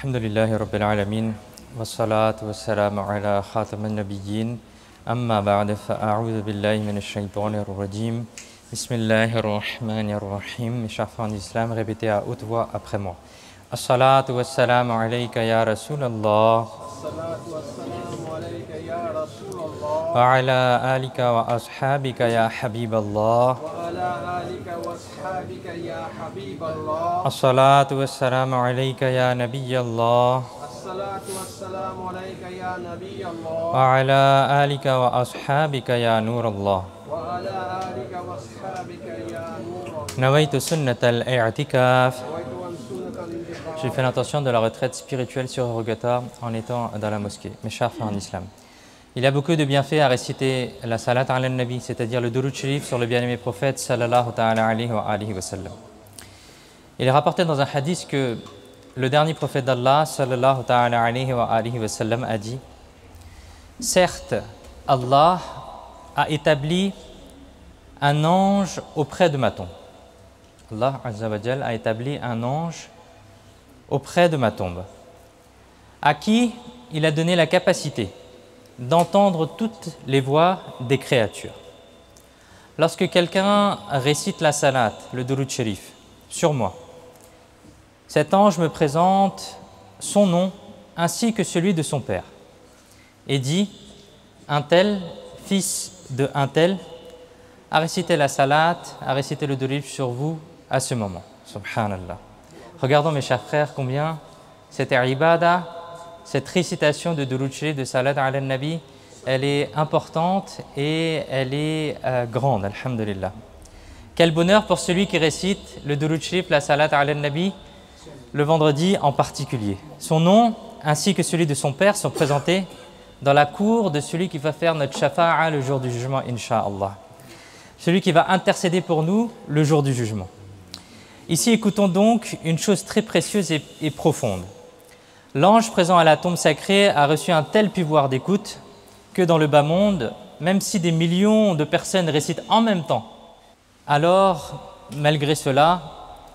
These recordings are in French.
الحمد لله رب العالمين والصلاة والسلام على خاتم النبيين أما بعد فأعوذ بالله من الشيطان الرجيم بسم الله الرحمن الرحيم. Mes chers frères en islam, répétez à haute voix après moi. As-salatu was-salamu alayka ya Rasulallah wa ala alika wa ashabika ya Habiballah. As-salatu was-salamu alayka ya Nabiyallah wa ala alika wa ashabika ya Nurallah. Nawaitu sunnat al-i'tikaf. J'ai fait l'intention de la retraite spirituelle surrogatoire en étant dans la mosquée. Mes chers frères en islam, il y a beaucoup de bienfaits à réciter la salat ala nabi, c'est-à-dire le durud sharif sur le bien-aimé prophète sallallahu ta'ala alayhi wa sallam. Il est rapporté dans un hadith que le dernier prophète d'Allah sallallahu ta'ala alayhi wa sallam a dit: certes, Allah a établi un ange auprès de ma tombe. Allah Azza wa Jal a établi un ange auprès de ma tombe, à qui il a donné la capacité d'entendre toutes les voix des créatures. Lorsque quelqu'un récite la salat, le durud sharif, sur moi, cet ange me présente son nom ainsi que celui de son père et dit: un tel, fils de un tel, a récité la salat, a récité le durud sur vous à ce moment. Subhanallah. Regardons mes chers frères combien cette ibada, cette récitation de durud sharif, de salat ala nabi, elle est importante et elle est grande, alhamdulillah. Quel bonheur pour celui qui récite le durud sharif, la salat ala nabi, le vendredi en particulier. Son nom ainsi que celui de son père sont présentés dans la cour de celui qui va faire notre shafa'a le jour du jugement, incha'Allah. Celui qui va intercéder pour nous le jour du jugement. Ici, écoutons donc une chose très précieuse et profonde. L'ange présent à la tombe sacrée a reçu un tel pouvoir d'écoute que dans le bas monde, même si des millions de personnes récitent en même temps, alors, malgré cela,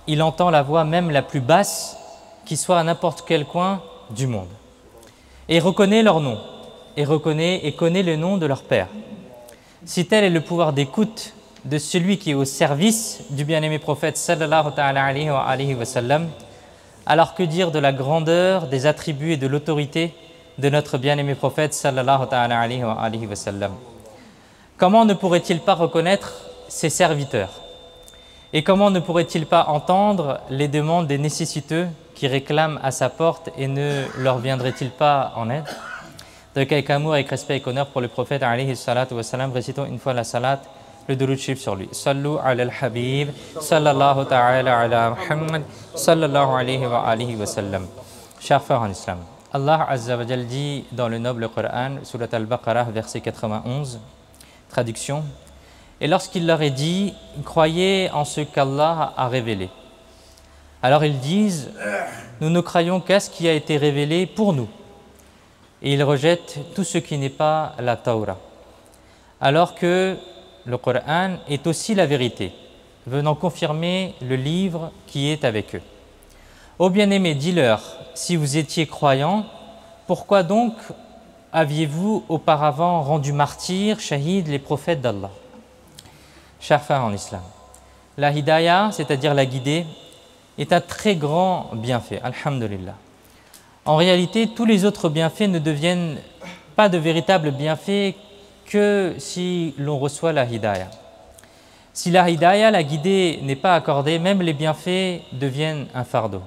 il entend la voix même la plus basse qui soit à n'importe quel coin du monde. Et reconnaît leur nom, et connaît le nom de leur père. Si tel est le pouvoir d'écoute de celui qui est au service du bien-aimé prophète sallallahu ta'ala alayhi wa sallam, alors que dire de la grandeur, des attributs et de l'autorité de notre bien-aimé prophète sallallahu ta'ala alayhi wa sallam. Comment ne pourrait-il pas reconnaître ses serviteurs? Et comment ne pourrait-il pas entendre les demandes des nécessiteux qui réclament à sa porte et ne leur viendrait-il pas en aide? Avec amour, avec respect et honneur pour le prophète alayhi salatu wa sallam, récitons une fois la salat, le durud sharif sur lui. Sallu ala al-habib, sallallahu ta'ala ala Muhammad, sallallahu alayhi wa sallam. Chers frères en islam, Allah Azza wa Jal dit dans le noble Coran, Surat al-Baqarah, verset 91, traduction: et lorsqu'il leur est dit, croyez en ce qu'Allah a révélé. Alors ils disent, nous ne croyons qu'à ce qui a été révélé pour nous. Et ils rejettent tout ce qui n'est pas la Torah. Alors que le Coran est aussi la vérité, venant confirmer le livre qui est avec eux. Ô bien-aimés, dis-leur, si vous étiez croyants, pourquoi donc aviez-vous auparavant rendu martyrs, shahid, les prophètes d'Allah? Chers frères en islam, la hidayah, c'est-à-dire la guidée, est un très grand bienfait, alhamdulillah. En réalité, tous les autres bienfaits ne deviennent pas de véritables bienfaits que si l'on reçoit la hidayah. Si la hidayah, la guidée, n'est pas accordée, même les bienfaits deviennent un fardeau.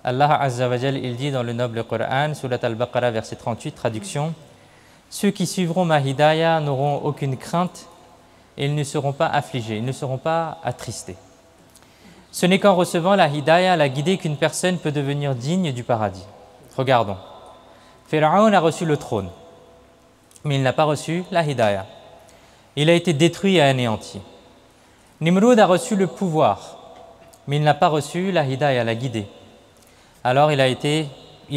Allah Azza wa Jal, il dit dans le noble Coran, Surat al-Baqarah, verset 38, traduction: ceux qui suivront ma hidayah n'auront aucune crainte et ils ne seront pas affligés, ils ne seront pas attristés. Ce n'est qu'en recevant la hidayah, la guidée, qu'une personne peut devenir digne du paradis. Regardons. Pharaon a reçu le trône, mais il n'a pas reçu la hidayah. Il a été détruit et anéanti. Nimrod a reçu le pouvoir, mais il n'a pas reçu la hidayah, la guidée. Alors il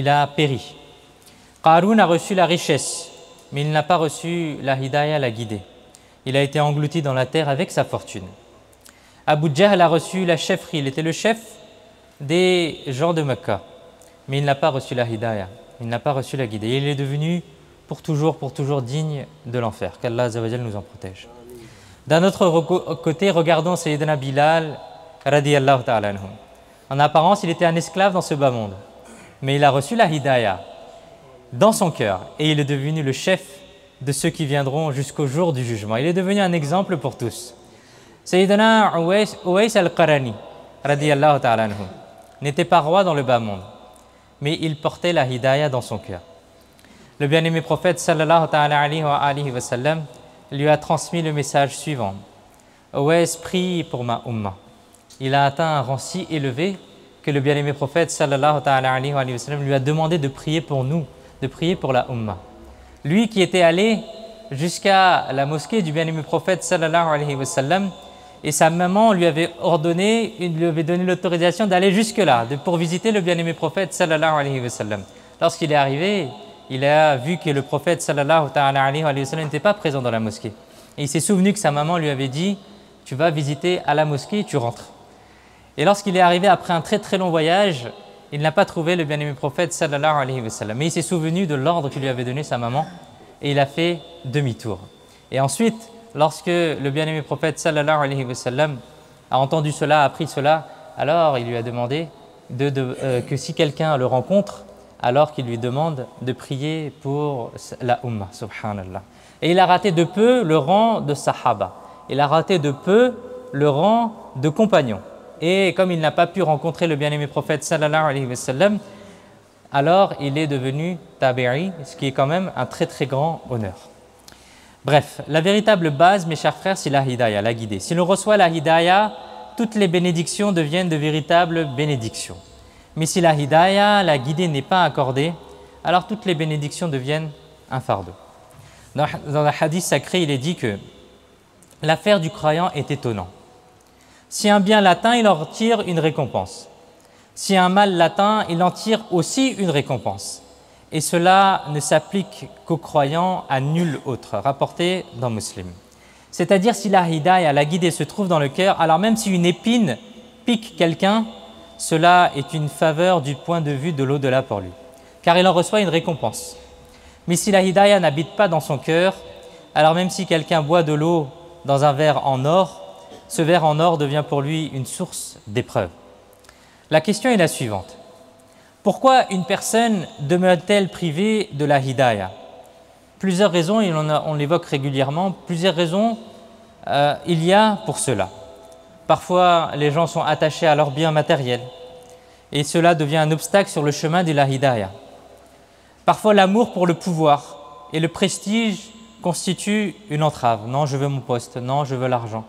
a péri. Qarun a reçu la richesse, mais il n'a pas reçu la hidayah, la guidée. Il a été englouti dans la terre avec sa fortune. Abu Jahl a reçu la chefferie, il était le chef des gens de Mecca. mais il n'a pas reçu la hidayah, il n'a pas reçu la guidée. Il est devenu pour toujours digne de l'enfer. Qu'Allah Azza wa Jal nous en protège. D'un autre côté, regardons Sayyidina Bilal radiyallahu ta'ala anhu. En apparence, il était un esclave dans ce bas monde, mais il a reçu la hidayah dans son cœur et il est devenu le chef de ceux qui viendront jusqu'au jour du jugement. Il est devenu un exemple pour tous. Sayyidina Uwais al-Qarani radiyallahu ta'ala anhu n'était pas roi dans le bas monde, mais il portait la hidayah dans son cœur. Le bien-aimé prophète sallallahu ta'ala alayhi wa sallam lui a transmis le message suivant. Uwais, prie pour ma umma. Il a atteint un rang si élevé que le bien-aimé prophète sallallahu ta'ala alayhi wa sallam lui a demandé de prier pour nous, de prier pour la umma. Lui qui était allé jusqu'à la mosquée du bien-aimé prophète sallallahu alayhi wa sallam, et sa maman lui avait ordonné, lui avait donné l'autorisation d'aller jusque-là, pour visiter le bien-aimé prophète sallallahu alayhi wa sallam. Lorsqu'il est arrivé, il a vu que le prophète sallallahu alayhi wa sallam n'était pas présent dans la mosquée. Et il s'est souvenu que sa maman lui avait dit « Tu vas visiter à la mosquée, tu rentres ». Et lorsqu'il est arrivé après un très long voyage, il n'a pas trouvé le bien-aimé prophète sallallahu alayhi wa sallam. Mais il s'est souvenu de l'ordre que lui avait donné sa maman et il a fait demi-tour. Et ensuite, lorsque le bien-aimé prophète sallallahu alayhi wa sallam a entendu cela, a appris cela, alors il lui a demandé que si quelqu'un le rencontre, alors qu'il lui demande de prier pour la umma, subhanallah. Et il a raté de peu le rang de sahaba. Il a raté de peu le rang de compagnon. Et comme il n'a pas pu rencontrer le bien-aimé prophète sallallahu alayhi wa sallam, alors il est devenu tabi'i, ce qui est quand même un très grand honneur. Bref, la véritable base, mes chers frères, c'est la hidayah, la guidée. Si l'on reçoit la hidayah, toutes les bénédictions deviennent de véritables bénédictions. Mais si la hidayah, la guidée n'est pas accordée, alors toutes les bénédictions deviennent un fardeau. Dans le hadith sacré, il est dit que l'affaire du croyant est étonnante. Si un bien l'atteint, il en tire une récompense. Si un mal l'atteint, il en tire aussi une récompense. Et cela ne s'applique qu'aux croyants, à nul autre, rapporté dans Muslim. C'est-à-dire si la hidayah, la guidée se trouve dans le cœur, alors même si une épine pique quelqu'un, cela est une faveur du point de vue de l'au-delà pour lui, car il en reçoit une récompense. Mais si la hidayah n'habite pas dans son cœur, alors même si quelqu'un boit de l'eau dans un verre en or, ce verre en or devient pour lui une source d'épreuve. La question est la suivante. Pourquoi une personne demeure-t-elle privée de la hidayah? Plusieurs raisons, et on l'évoque régulièrement, plusieurs raisons il y a pour cela. Parfois, les gens sont attachés à leurs biens matériels et cela devient un obstacle sur le chemin de la hidayah. Parfois, l'amour pour le pouvoir et le prestige constituent une entrave. Non, je veux mon poste, non, je veux l'argent.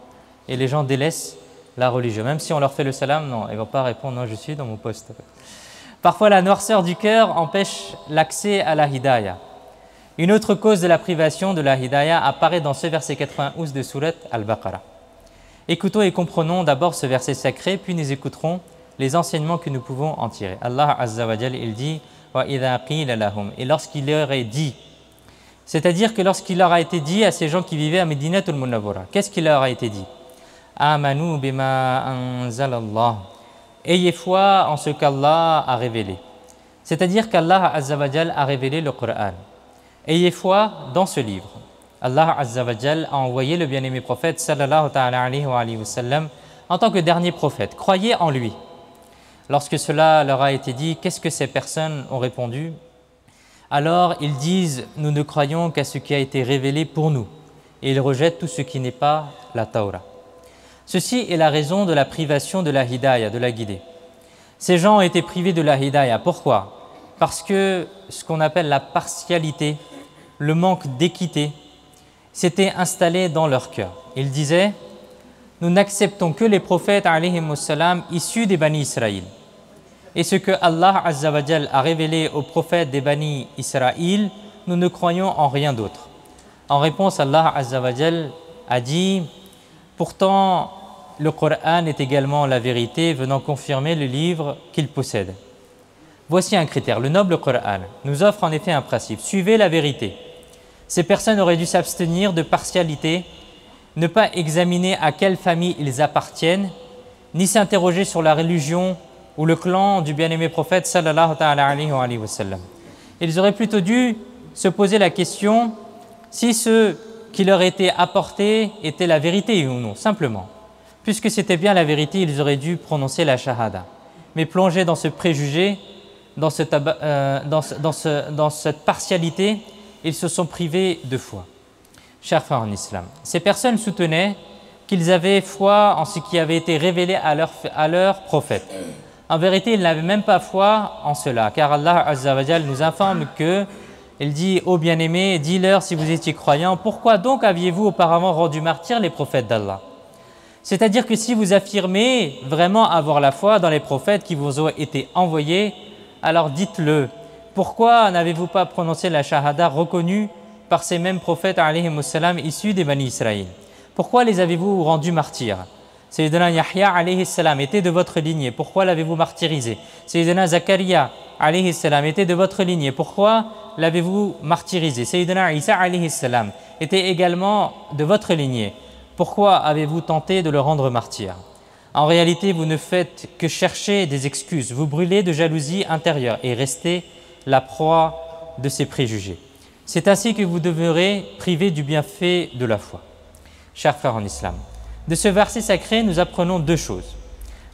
Et les gens délaissent la religion. Même si on leur fait le salam, non, ils ne vont pas répondre, non, je suis dans mon poste. Parfois, la noirceur du cœur empêche l'accès à la hidayah. Une autre cause de la privation de la hidayah apparaît dans ce verset 91 de Surat Al-Baqarah. Écoutons et comprenons d'abord ce verset sacré, puis nous écouterons les enseignements que nous pouvons en tirer. Allah Azza wa Jal, il dit « Wa idha qila lahum » et lorsqu'il leur est dit, c'est-à-dire que lorsqu'il leur a été dit à ces gens qui vivaient à Medinatul Munawwara, qu'est-ce qu'il leur a été dit? « Amanu bima anzalallah » ayez foi en ce qu'Allah a révélé. C'est-à-dire qu'Allah Azza wa Jal a révélé le Coran. Ayez foi dans ce livre. Allah Azza wa Jal a envoyé le bien-aimé prophète sallallahu alayhi wa sallam en tant que dernier prophète. Croyez en lui. Lorsque cela leur a été dit, qu'est-ce que ces personnes ont répondu? Alors ils disent, nous ne croyons qu'à ce qui a été révélé pour nous. Et ils rejettent tout ce qui n'est pas la Taura. Ceci est la raison de la privation de la hidayah, de la guidée. Ces gens ont été privés de la hidayah. Pourquoi? Parce que ce qu'on appelle la partialité, le manque d'équité, s'était installé dans leur cœur. Ils disaient, nous n'acceptons que les prophètes alayhimus salam issus des Bani Israël. Et ce que Allah Azza wa Jal a révélé aux prophètes des Bani Israël, nous ne croyons en rien d'autre. En réponse, Allah Azza wa Jal a dit, pourtant le Coran est également la vérité venant confirmer le livre qu'il possède. Voici un critère, le noble Coran nous offre en effet un principe, suivez la vérité. Ces personnes auraient dû s'abstenir de partialité, ne pas examiner à quelle famille ils appartiennent, ni s'interroger sur la religion ou le clan du bien-aimé prophète sallallahu alayhi wa sallam. Ils auraient plutôt dû se poser la question si ce qui leur était apporté était la vérité ou non, simplement. Puisque c'était bien la vérité, ils auraient dû prononcer la shahada. Mais plongés dans ce préjugé, dans cette partialité, ils se sont privés de foi. Chers frères en islam, ces personnes soutenaient qu'ils avaient foi en ce qui avait été révélé à leur prophète. En vérité, ils n'avaient même pas foi en cela, car Allah Azza wa Jal nous informe que il dit ô bien-aimés, dis-leur si vous étiez croyants, pourquoi donc aviez-vous auparavant rendu martyrs les prophètes d'Allah? C'est-à-dire que si vous affirmez vraiment avoir la foi dans les prophètes qui vous ont été envoyés, alors dites-le. Pourquoi n'avez-vous pas prononcé la shahada reconnue par ces mêmes prophètes alayhimus salam issus des Bani Israël? Pourquoi les avez-vous rendus martyrs? Sayyidina Yahya alayhi salam était de votre lignée, pourquoi l'avez-vous martyrisé? Sayyidina Zakaria alayhi salam était de votre lignée, pourquoi l'avez-vous martyrisé? Sayyidina Isa alayhi salam était également de votre lignée, pourquoi avez-vous tenté de le rendre martyr? En réalité, vous ne faites que chercher des excuses, vous brûlez de jalousie intérieure et restez la proie de ces préjugés. C'est ainsi que vous devrez priver du bienfait de la foi. Chers frères en islam, de ce verset sacré, nous apprenons deux choses.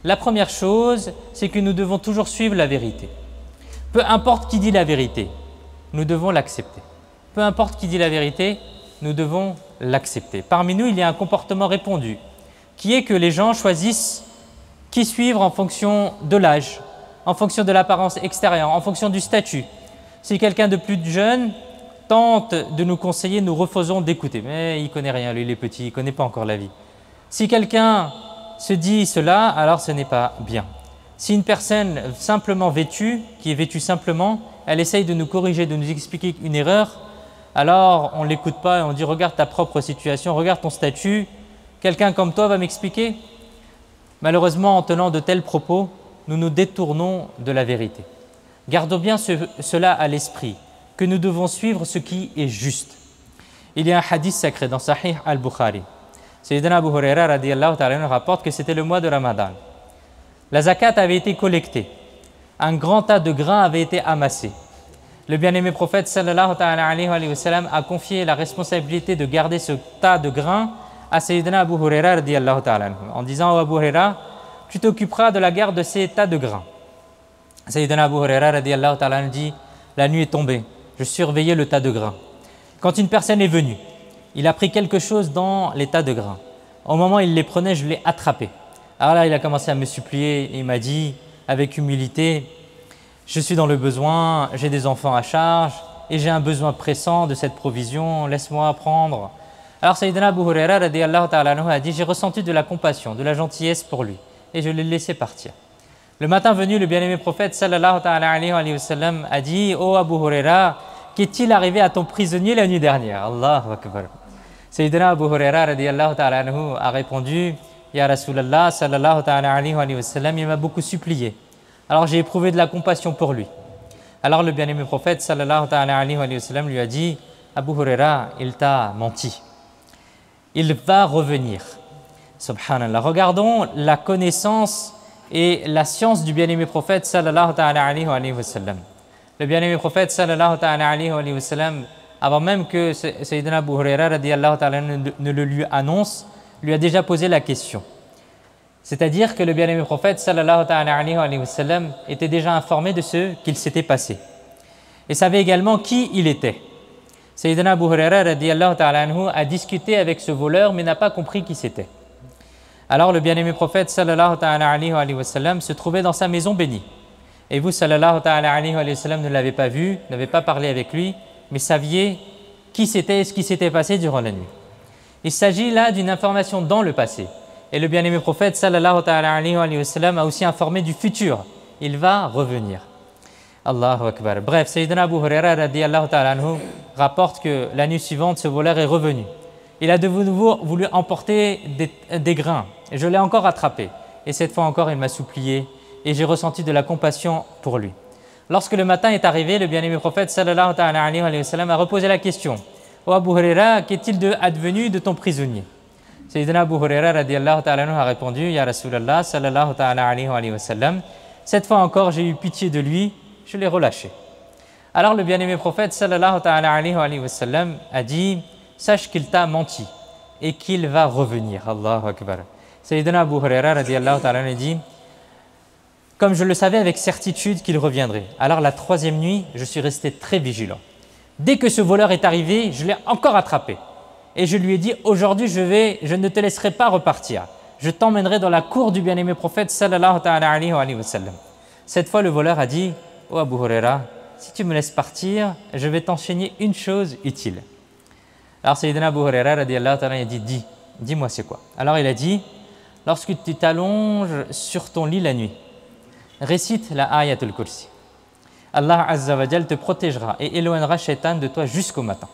La première chose, c'est que nous devons toujours suivre la vérité. Peu importe qui dit la vérité, nous devons l'accepter. Peu importe qui dit la vérité, nous devons l'accepter. Parmi nous, il y a un comportement répandu, qui est que les gens choisissent qui suivre en fonction de l'âge, en fonction de l'apparence extérieure, en fonction du statut. Si quelqu'un de plus jeune tente de nous conseiller, nous refusons d'écouter. Mais il ne connaît rien, lui il est petit, il ne connaît pas encore la vie. Si quelqu'un se dit cela, alors ce n'est pas bien. Si une personne simplement vêtue, qui est vêtue simplement, elle essaye de nous corriger, de nous expliquer une erreur, alors on ne l'écoute pas et on dit regarde ta propre situation, regarde ton statut, quelqu'un comme toi va m'expliquer. Malheureusement, en tenant de tels propos, nous nous détournons de la vérité. Gardons bien cela à l'esprit, que nous devons suivre ce qui est juste. Il y a un hadith sacré dans Sahih al-Bukhari. Sayyidina Abu Huraira radiyallahu ta'ala rapporte que c'était le mois de Ramadan. La zakat avait été collectée. Un grand tas de grains avait été amassé. Le bien-aimé prophète sallallahu ta'ala alayhi wa sallam a confié la responsabilité de garder ce tas de grains à Sayyidina Abu Huraira radiyallahu ta'ala en disant « Oh Abu Huraira, tu t'occuperas de la garde de ces tas de grains. » Sayyidina Abu Huraira radiyallahu ta'ala dit « La nuit est tombée, je surveillais le tas de grains. Quand une personne est venue, il a pris quelque chose dans les tas de grains. Au moment où il les prenait, je l'ai attrapé. Alors là, il a commencé à me supplier et il m'a dit avec humilité « Je suis dans le besoin, j'ai des enfants à charge et j'ai un besoin pressant de cette provision, laisse-moi prendre. » Alors Sayyidina Abu Huraira radiyallahu ta'ala a dit « J'ai ressenti de la compassion, de la gentillesse pour lui et je l'ai laissé partir. » Le matin venu, le bien-aimé prophète sallallahu ta'ala alayhi wa sallam a dit « Oh Abu Huraira, qu'est-il arrivé à ton prisonnier la nuit dernière ?» Allahu Akbar. Sayyidina Abu Huraira radiyallahu ta'ala a répondu « Ya Rasulallah sallallahu ta'ala alayhi wa sallam, il m'a beaucoup supplié. Alors j'ai éprouvé de la compassion pour lui. » Alors le bien-aimé prophète sallallahu ta'ala alayhi wa sallam lui a dit « Abu Huraira, il t'a menti. Il va revenir. » Subhanallah. Regardons la connaissance et la science du bien-aimé prophète sallallahu ta'ala alayhi wa sallam. Le bien-aimé prophète sallallahu ta'ala alayhi wa sallam, avant même que Sayyidina Abu Huraira radiyallahu ta'ala ne le lui annonce, lui a déjà posé la question. C'est-à-dire que le bien-aimé prophète sallallahu ta'ala alayhi wa sallam était déjà informé de ce qu'il s'était passé et savait également qui il était. Sayyidina Abu Huraira radiyallahu ta'ala a discuté avec ce voleur mais n'a pas compris qui c'était. Alors le bien-aimé prophète sallallahu ta'ala alayhi wa sallam se trouvait dans sa maison bénie. Et vous sallallahu ta'ala alayhi wa sallam ne l'avez pas vu, n'avez pas parlé avec lui, mais saviez qui c'était et ce qui s'était passé durant la nuit. Il s'agit là d'une information dans le passé. Et le bien-aimé prophète sallallahu ta'ala alayhi wa sallam a aussi informé du futur. Il va revenir. Allahu Akbar. Bref, Sayyidina Abu Huraira radiyallahu ta'ala anhu rapporte que la nuit suivante, ce voleur est revenu. Il a de nouveau voulu emporter des grains. Et je l'ai encore attrapé. Et cette fois encore, il m'a supplié. Et j'ai ressenti de la compassion pour lui. Lorsque le matin est arrivé, le bien-aimé prophète sallallahu ta'ala alayhi wa sallam a reposé la question. « Oh Abu Huraira, qu'est-il advenu de ton prisonnier ?» Sayyidina Abu Huraira radiyallahu ta'ala anhu a répondu « Ya Rasulallah sallallahu ta'ala alayhi wa sallam, Cette fois encore, j'ai eu pitié de lui, je l'ai relâché. Alors le bien-aimé prophète sallallahu ta'ala alayhi wa sallam a dit « Sache qu'il t'a menti et qu'il va revenir. » Allahu Akbar. Sayyidina Abu Huraira radiyallahu ta'ala dit « Comme je le savais avec certitude qu'il reviendrait. Alors la troisième nuit, je suis resté très vigilant. Dès que ce voleur est arrivé, je l'ai encore attrapé. Et je lui ai dit « Aujourd'hui, je ne te laisserai pas repartir. Je t'emmènerai dans la cour du bien-aimé prophète sallallahu ta'ala alayhi wa sallam. » Cette fois, le voleur a dit « Oh Abu Huraira, si tu me laisses partir, je vais t'enseigner une chose utile. » Alors Sayyidina Abu Huraira radiyallahu ta'ala a dit « Dis-moi c'est quoi ?» Alors il a dit « Lorsque tu t'allonges sur ton lit la nuit, récite la ayatul kursi. Allah Azza wa Jal te protégera et éloignera Shaitan de toi jusqu'au matin. »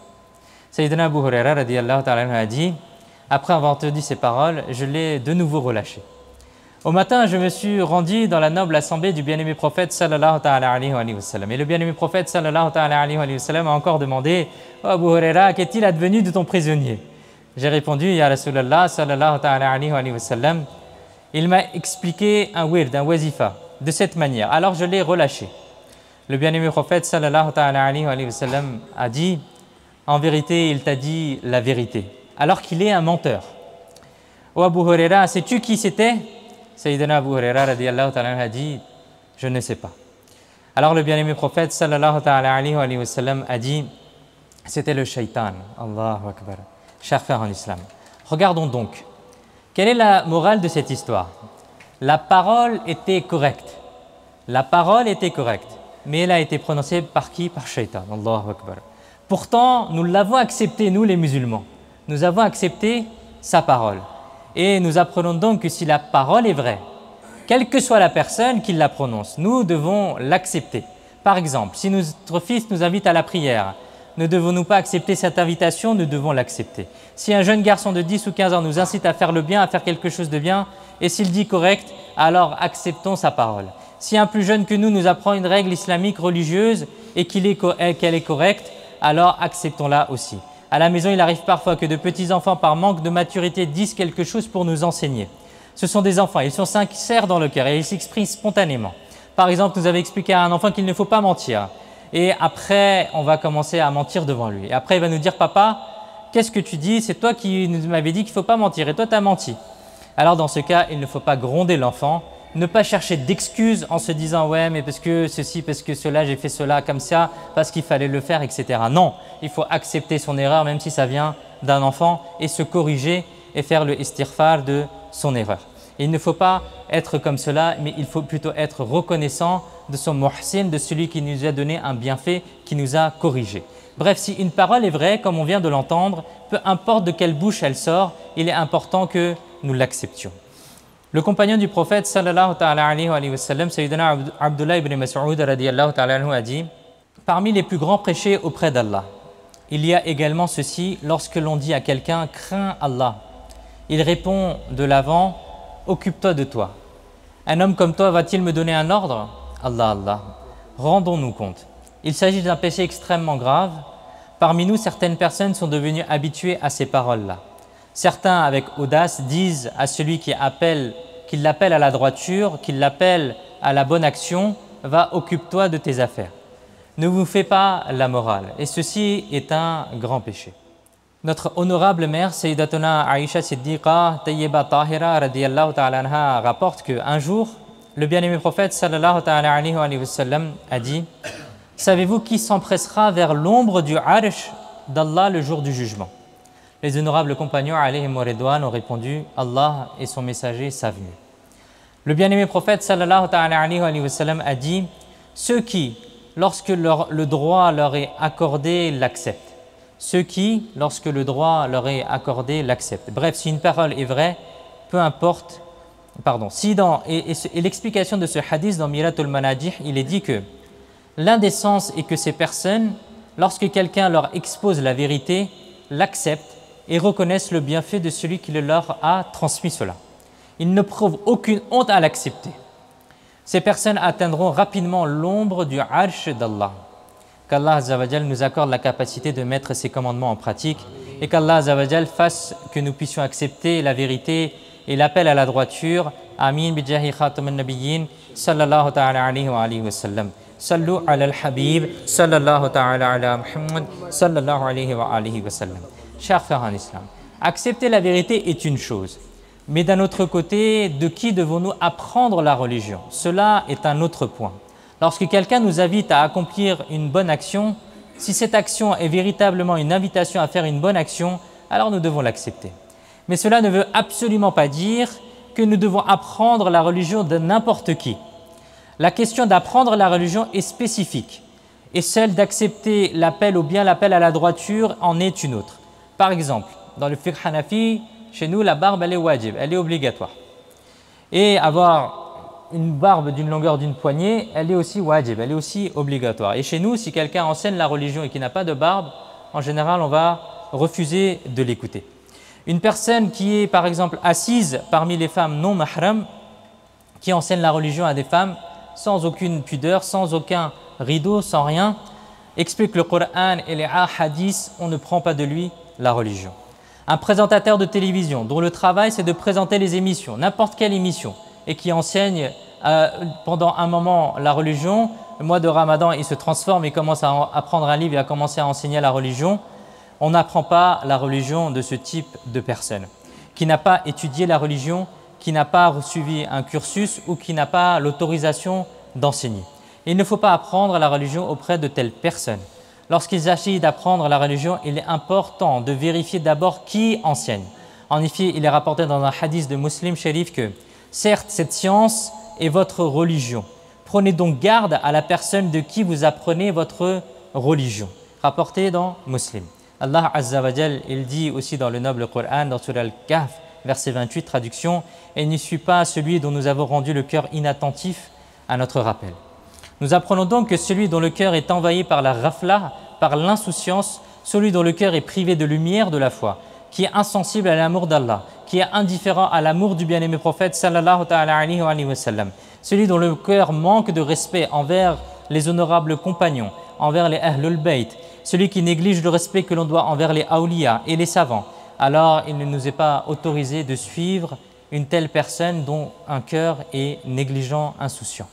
Sayyidina Abu Huraira radiyallahu ta'ala a dit « Après avoir entendu ces paroles, je l'ai de nouveau relâché. Au matin, je me suis rendu dans la noble assemblée du bien-aimé prophète sallallahu ta'ala alayhi wa sallam. Et le bien-aimé prophète sallallahu ta'ala alayhi wa sallam a encore demandé « Oh Abu Huraira, qu'est-il advenu de ton prisonnier ?» J'ai répondu « Ya Rasulallah sallallahu ta'ala alayhi wa sallam. » Il m'a expliqué un wird, un wazifa, de cette manière. Alors je l'ai relâché. Le bien-aimé prophète sallallahu ta'ala alayhi wa sallam a dit « En vérité, il t'a dit la vérité, alors qu'il est un menteur. » Oh Abu Huraira, sais-tu qui c'était ? Sayyidina Abu Huraira radiyallahu ta'ala a dit « Je ne sais pas. » Alors le bien-aimé prophète sallallahu ta'ala alayhi wa sallam a dit « C'était le shaitan. » Allahu Akbar. Chers frères en islam, regardons donc. Quelle est la morale de cette histoire? La parole était correcte. La parole était correcte. Mais elle a été prononcée par qui? Par shaitan. Allahu Akbar. Pourtant, nous l'avons accepté, nous les musulmans. Nous avons accepté sa parole. Et nous apprenons donc que si la parole est vraie, quelle que soit la personne qui la prononce, nous devons l'accepter. Par exemple, si notre fils nous invite à la prière, ne devons-nous pas accepter cette invitation? Nous devons l'accepter. Si un jeune garçon de 10 ou 15 ans nous incite à faire le bien, à faire quelque chose de bien, et s'il dit correct, alors acceptons sa parole. Si un plus jeune que nous apprend une règle islamique religieuse et qu'elle est correcte, alors acceptons-la aussi. À la maison, il arrive parfois que de petits enfants, par manque de maturité, disent quelque chose pour nous enseigner. Ce sont des enfants, ils sont sincères dans le cœur et ils s'expriment spontanément. Par exemple, nous avons expliqué à un enfant qu'il ne faut pas mentir. Et après, on va commencer à mentir devant lui. Et après, il va nous dire « Papa, qu'est-ce que tu dis? C'est toi qui m'avais dit qu'il ne faut pas mentir et toi, tu as menti. » Alors, dans ce cas, il ne faut pas gronder l'enfant, ne pas chercher d'excuses en se disant « Ouais, mais parce que ceci, parce que cela, j'ai fait cela comme ça, parce qu'il fallait le faire, etc. » Non, il faut accepter son erreur, même si ça vient d'un enfant, et se corriger et faire le istighfar de son erreur. Et il ne faut pas être comme cela, mais il faut plutôt être reconnaissant de son muhsin, de celui qui nous a donné un bienfait, qui nous a corrigé. Bref, si une parole est vraie, comme on vient de l'entendre, peu importe de quelle bouche elle sort, il est important que nous l'acceptions. Le compagnon du prophète sallallahu ta'ala alayhi wa sallam, Sayyidina Abdullah ibn Mas'ud radiyallahu ta'ala anhu a dit « Parmi les plus grands péchés auprès d'Allah, il y a également ceci, lorsque l'on dit à quelqu'un « Crains Allah », il répond de l'avant « Occupe-toi de toi ». Un homme comme toi va-t-il me donner un ordre? Allah, Allah. Rendons-nous compte. Il s'agit d'un péché extrêmement grave. Parmi nous, certaines personnes sont devenues habituées à ces paroles-là. Certains, avec audace, disent à celui qu'il l'appelle à la droiture, qu'il l'appelle à la bonne action, « Va, occupe-toi de tes affaires ». Ne vous fais pas la morale. Et ceci est un grand péché. Notre honorable mère, Sayyidatuna Aïcha Siddiqa Tayyiba Tahira radiyallahu ta'ala anha rapporte qu'un jour, le bien-aimé prophète sallallahu ta'ala alayhi wa sallam a dit « Savez-vous qui s'empressera vers l'ombre du arsh d'Allah le jour du jugement ?» Les honorables compagnons alayhim wa ridwan ont répondu « Allah et son messager savent mieux ». Le bien-aimé prophète sallallahu ta'ala alayhi wa sallam a dit « Ceux qui, lorsque le droit leur est accordé, l'acceptent. Ceux qui, lorsque le droit leur est accordé, l'acceptent. » Bref, si une parole est vraie, peu importe, et l'explication de ce hadith dans Miratul Manajih, il est dit que l'indécence est que ces personnes, lorsque quelqu'un leur expose la vérité, l'acceptent et reconnaissent le bienfait de celui qui leur a transmis cela. Ils ne prouvent aucune honte à l'accepter. Ces personnes atteindront rapidement l'ombre du arsh d'Allah. Qu'Allah Azza wa Jal nous accorde la capacité de mettre ses commandements en pratique et qu'Allah Azza wa Jal fasse que nous puissions accepter la vérité et l'appel à la droiture Amin bijahi khatam an-nabiyyin sallallahu ta'ala alayhi wa alihi wa sallam. Sallu ala al-habib sallallahu ta'ala ala Muhammad sallallahu alayhi wa alihi wa sallam. Chers frères en islam, accepter la vérité est une chose. Mais d'un autre côté, de qui devons-nous apprendre la religion? Cela est un autre point. Lorsque quelqu'un nous invite à accomplir une bonne action, si cette action est véritablement une invitation à faire une bonne action, alors nous devons l'accepter. Mais cela ne veut absolument pas dire que nous devons apprendre la religion de n'importe qui. La question d'apprendre la religion est spécifique et celle d'accepter l'appel ou bien l'appel à la droiture en est une autre. Par exemple, dans le fiqh hanafi, chez nous, la barbe, elle est wajib, elle est obligatoire. Et avoir une barbe d'une longueur d'une poignée, elle est aussi wajib, elle est aussi obligatoire. Et chez nous, si quelqu'un enseigne la religion et qui n'a pas de barbe, en général, on va refuser de l'écouter. Une personne qui est, par exemple, assise parmi les femmes non mahram, qui enseigne la religion à des femmes sans aucune pudeur, sans aucun rideau, sans rien, explique le Coran et les hadiths, on ne prend pas de lui la religion. Un présentateur de télévision dont le travail c'est de présenter les émissions, n'importe quelle émission, et qui enseigne pendant un moment la religion, le mois de Ramadan il se transforme, il commence à apprendre un livre et à commencer à enseigner la religion, on n'apprend pas la religion de ce type de personne, qui n'a pas étudié la religion, qui n'a pas suivi un cursus ou qui n'a pas l'autorisation d'enseigner. Il ne faut pas apprendre la religion auprès de telles personnes. Lorsqu'il s'agit d'apprendre la religion, il est important de vérifier d'abord qui enseigne. En effet, il est rapporté dans un hadith de Muslim Sharif que certes, cette science est votre religion. Prenez donc garde à la personne de qui vous apprenez votre religion. Rapporté dans Muslim. Allah Azza wa Jal, il dit aussi dans le noble Coran, dans Surah Al-Kahf, verset 28, traduction, « Et n'y suis pas celui dont nous avons rendu le cœur inattentif à notre rappel. » Nous apprenons donc que celui dont le cœur est envahi par la rafla, par l'insouciance, celui dont le cœur est privé de lumière de la foi, qui est insensible à l'amour d'Allah, qui est indifférent à l'amour du bien-aimé prophète sallallahu ta'ala alayhi wa sallam, celui dont le cœur manque de respect envers les honorables compagnons, envers les Ahlul Bayt, celui qui néglige le respect que l'on doit envers les awliya et les savants, alors il ne nous est pas autorisé de suivre une telle personne dont un cœur est négligent, insouciant.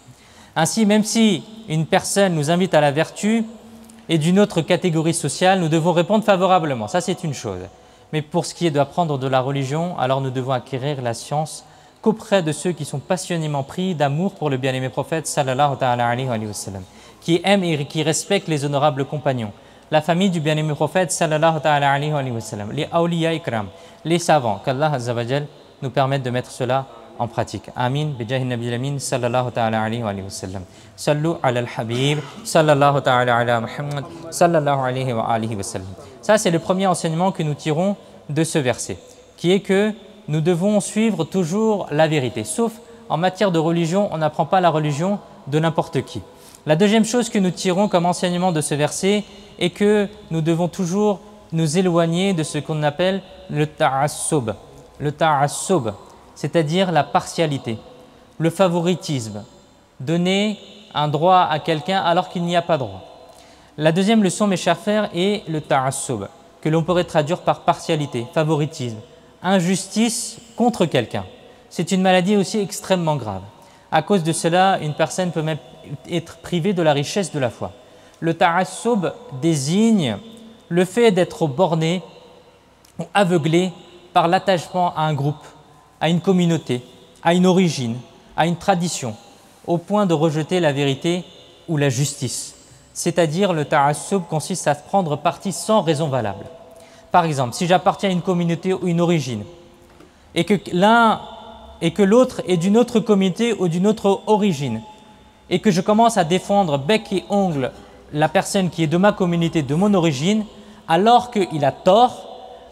Ainsi, même si une personne nous invite à la vertu et d'une autre catégorie sociale, nous devons répondre favorablement. Ça, c'est une chose. Mais pour ce qui est d'apprendre de la religion, alors nous devons acquérir la science qu'auprès de ceux qui sont passionnément pris d'amour pour le bien-aimé prophète sallallahu ta'ala alayhi wa sallam, qui aiment et qui respectent les honorables compagnons, la famille du bien-aimé prophète sallallahu ta'ala alayhi wa sallam, les awliya ikram, les savants, qu'Allah Azza wa Jal nous permette de mettre cela en pratique. Amin, bijahi nabi al-amin sallallahu ta'ala alayhi wa sallam. Sallu ala al-habib sallallahu ta'ala ala Muhammad sallallahu alayhi wa alihi wa sallam. Ça, c'est le premier enseignement que nous tirons de ce verset, qui est que nous devons suivre toujours la vérité. Sauf en matière de religion, on n'apprend pas la religion de n'importe qui. La deuxième chose que nous tirons comme enseignement de ce verset est que nous devons toujours nous éloigner de ce qu'on appelle le ta'assub. Le ta'assub, c'est-à-dire la partialité, le favoritisme, donner un droit à quelqu'un alors qu'il n'y a pas droit. La deuxième leçon, mes chers frères, est le ta'assub, que l'on pourrait traduire par partialité, favoritisme, injustice contre quelqu'un. C'est une maladie aussi extrêmement grave. À cause de cela, une personne peut même être privée de la richesse de la foi. Le ta'assub désigne le fait d'être borné ou aveuglé par l'attachement à un groupe, à une communauté, à une origine, à une tradition, au point de rejeter la vérité ou la justice. C'est-à-dire, le ta'assub consiste à prendre parti sans raison valable. Par exemple, si j'appartiens à une communauté ou une origine, et que l'autre est d'une autre communauté ou d'une autre origine, et que je commence à défendre bec et ongle la personne qui est de ma communauté, de mon origine, alors qu'il a tort,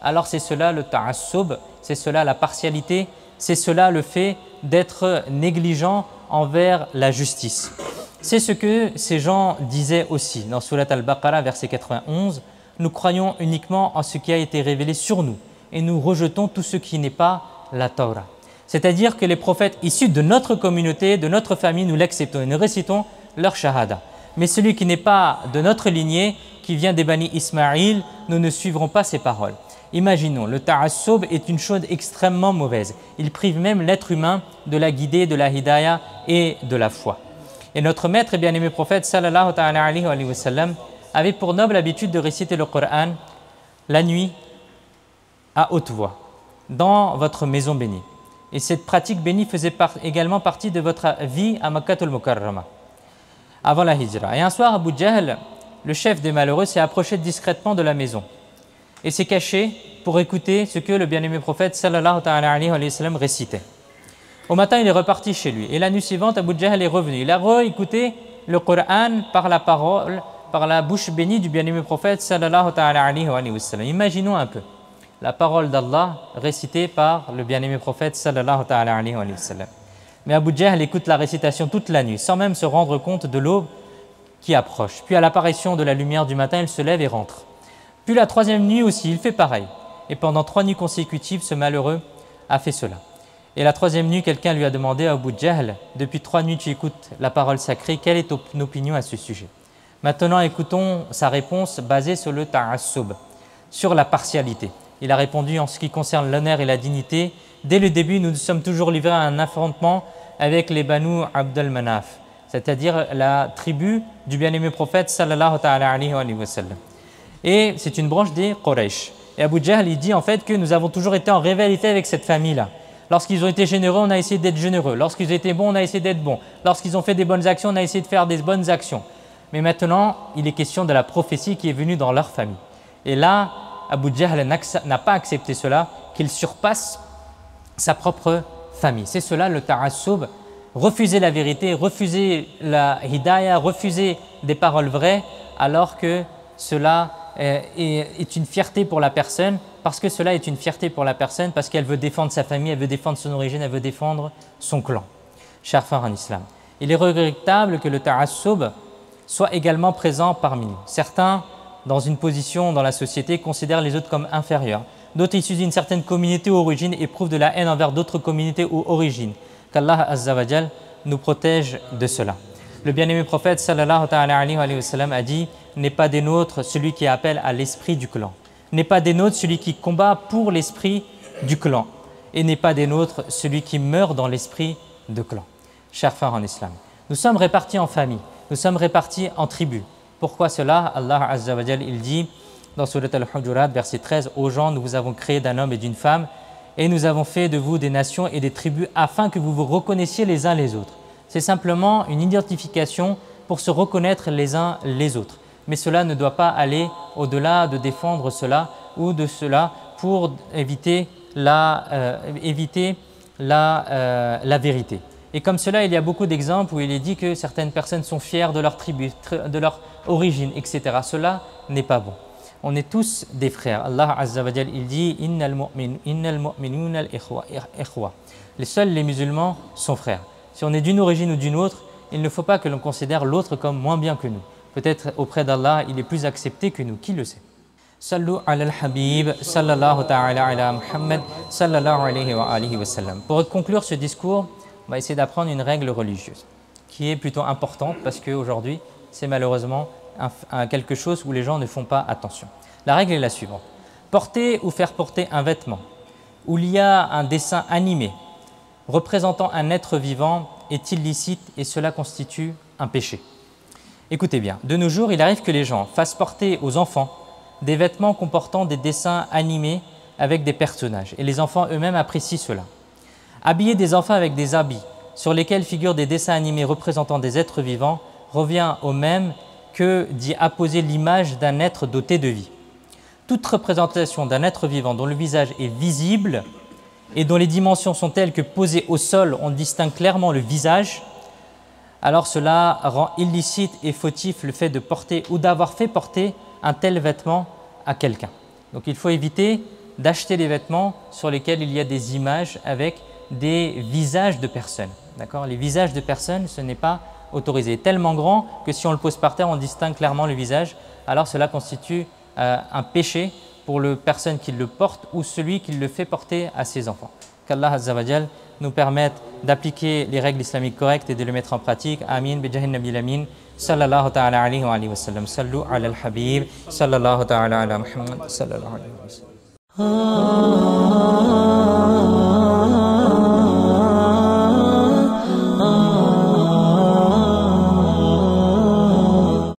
alors c'est cela le ta'assub, c'est cela la partialité, c'est cela le fait d'être négligent envers la justice. C'est ce que ces gens disaient aussi dans Surat Al-Baqarah, verset 91, « Nous croyons uniquement en ce qui a été révélé sur nous et nous rejetons tout ce qui n'est pas la Torah. » C'est-à-dire que les prophètes issus de notre communauté, de notre famille, nous l'acceptons et nous récitons leur shahada. Mais celui qui n'est pas de notre lignée, qui vient des Bani Ismaïl, nous ne suivrons pas ses paroles. Imaginons, le ta'assub est une chose extrêmement mauvaise. Il prive même l'être humain de la guidée, de la hidayah et de la foi. Et notre maître et bien-aimé prophète sallallahu ta'ala alayhi wa sallam avait pour noble habitude de réciter le Coran la nuit à haute voix, dans votre maison bénie. Et cette pratique bénie faisait également partie de votre vie à Makkah al-Mukarrama, avant la hijra. Et un soir, Abu Jahl, le chef des malheureux, s'est approché discrètement de la maison et s'est caché pour écouter ce que le bien-aimé prophète sallallahu ta'ala alayhi wa sallam récitait. Au matin, il est reparti chez lui. Et la nuit suivante, Abu Jahl est revenu. Il a réécouté le Coran par la parole, par la bouche bénie du bien-aimé prophète sallallahu ta'ala alayhi wa sallam. Imaginons un peu la parole d'Allah récitée par le bien-aimé prophète sallallahu ta'ala alayhi wa sallam. Mais Abu Jahl écoute la récitation toute la nuit, sans même se rendre compte de l'aube qui approche. Puis à l'apparition de la lumière du matin, il se lève et rentre. Puis la troisième nuit aussi, il fait pareil. Et pendant 3 nuits consécutives, ce malheureux a fait cela. Et la troisième nuit, quelqu'un lui a demandé à Abu Jahl, depuis 3 nuits tu écoutes la parole sacrée, quelle est ton opinion à ce sujet? Maintenant, écoutons sa réponse basée sur le ta'assub, sur la partialité. Il a répondu en ce qui concerne l'honneur et la dignité. Dès le début, nous nous sommes toujours livrés à un affrontement avec les Banu Abd al-Manaf, c'est-à-dire la tribu du bien-aimé prophète sallallahu ta'ala alayhi wa sallam. Et c'est une branche des Quraysh. Et Abu Jahl, il dit en fait que nous avons toujours été en rivalité avec cette famille-là. Lorsqu'ils ont été généreux, on a essayé d'être généreux. Lorsqu'ils étaient bons, on a essayé d'être bons. Lorsqu'ils ont fait des bonnes actions, on a essayé de faire des bonnes actions. Mais maintenant, il est question de la prophétie qui est venue dans leur famille. Et là, Abu Jahl n'a pas accepté cela, qu'il surpasse sa propre famille. C'est cela le ta'assub, refuser la vérité, refuser la hidayah, refuser des paroles vraies, alors que cela est une fierté pour la personne, parce que cela est une fierté pour la personne, parce qu'elle veut défendre sa famille, elle veut défendre son origine, elle veut défendre son clan. Chers frères en islam, il est regrettable que le ta'assub soit également présent parmi nous. Certains, dans une position dans la société, considèrent les autres comme inférieurs. D'autres, issus d'une certaine communauté ou origine, éprouvent de la haine envers d'autres communautés ou origines. Qu'Allah Azza wa Jal nous protège de cela. Le bien-aimé prophète sallallahu ta'ala alayhi wa sallam a dit « N'est pas des nôtres celui qui appelle à l'esprit du clan. N'est pas des nôtres celui qui combat pour l'esprit du clan. Et n'est pas des nôtres celui qui meurt dans l'esprit de clan. » Chers frères en islam, nous sommes répartis en familles, nous sommes répartis en tribus. Pourquoi cela? Allah Azza wa Jal, il dit dans Surat Al-Hujurat, verset 13, « Ô gens, nous vous avons créé d'un homme et d'une femme, et nous avons fait de vous des nations et des tribus afin que vous vous reconnaissiez les uns les autres. » C'est simplement une identification pour se reconnaître les uns les autres. Mais cela ne doit pas aller au-delà de défendre cela ou de cela pour éviter la vérité. Et comme cela, il y a beaucoup d'exemples où il est dit que certaines personnes sont fières de leur tribu, de leur origine, etc. Cela n'est pas bon. On est tous des frères. Allah Azza wa Jal, il dit « Innal mu'minuna al-ikhwa » Seuls les musulmans sont frères. Si on est d'une origine ou d'une autre, il ne faut pas que l'on considère l'autre comme moins bien que nous. Peut-être auprès d'Allah, il est plus accepté que nous. Qui le sait? Sallu ala al-habib, sallallahu ta'ala ala Muhammad, sallallahu alayhi wa alihi wa sallam. Pour conclure ce discours, on va essayer d'apprendre une règle religieuse qui est plutôt importante parce qu'aujourd'hui, c'est malheureusement quelque chose où les gens ne font pas attention. La règle est la suivante. Porter ou faire porter un vêtement où il y a un dessin animé représentant un être vivant est illicite et cela constitue un péché. Écoutez bien, de nos jours, il arrive que les gens fassent porter aux enfants des vêtements comportant des dessins animés avec des personnages et les enfants eux-mêmes apprécient cela. Habiller des enfants avec des habits sur lesquels figurent des dessins animés représentant des êtres vivants revient au même que d'y apposer l'image d'un être doté de vie. Toute représentation d'un être vivant dont le visage est visible et dont les dimensions sont telles que posées au sol, on distingue clairement le visage, alors cela rend illicite et fautif le fait de porter ou d'avoir fait porter un tel vêtement à quelqu'un. Donc il faut éviter d'acheter des vêtements sur lesquels il y a des images avec des visages de personnes. Les visages de personnes, ce n'est pas autorisé. Tellement grand que si on le pose par terre, on distingue clairement le visage, alors cela constitue un péché pour la personne qui le porte ou celui qui le fait porter à ses enfants. Qu'Allah Azza wa Jal nous permette d'appliquer les règles islamiques correctes et de les mettre en pratique. Amin. Bijahin Nabil Amin. Sallallahu ta'ala alayhi wa sallam. Sallu ala al-habib. Sallallahu ta'ala ala Muhammad. Sallallahu alayhi wa sallam. ah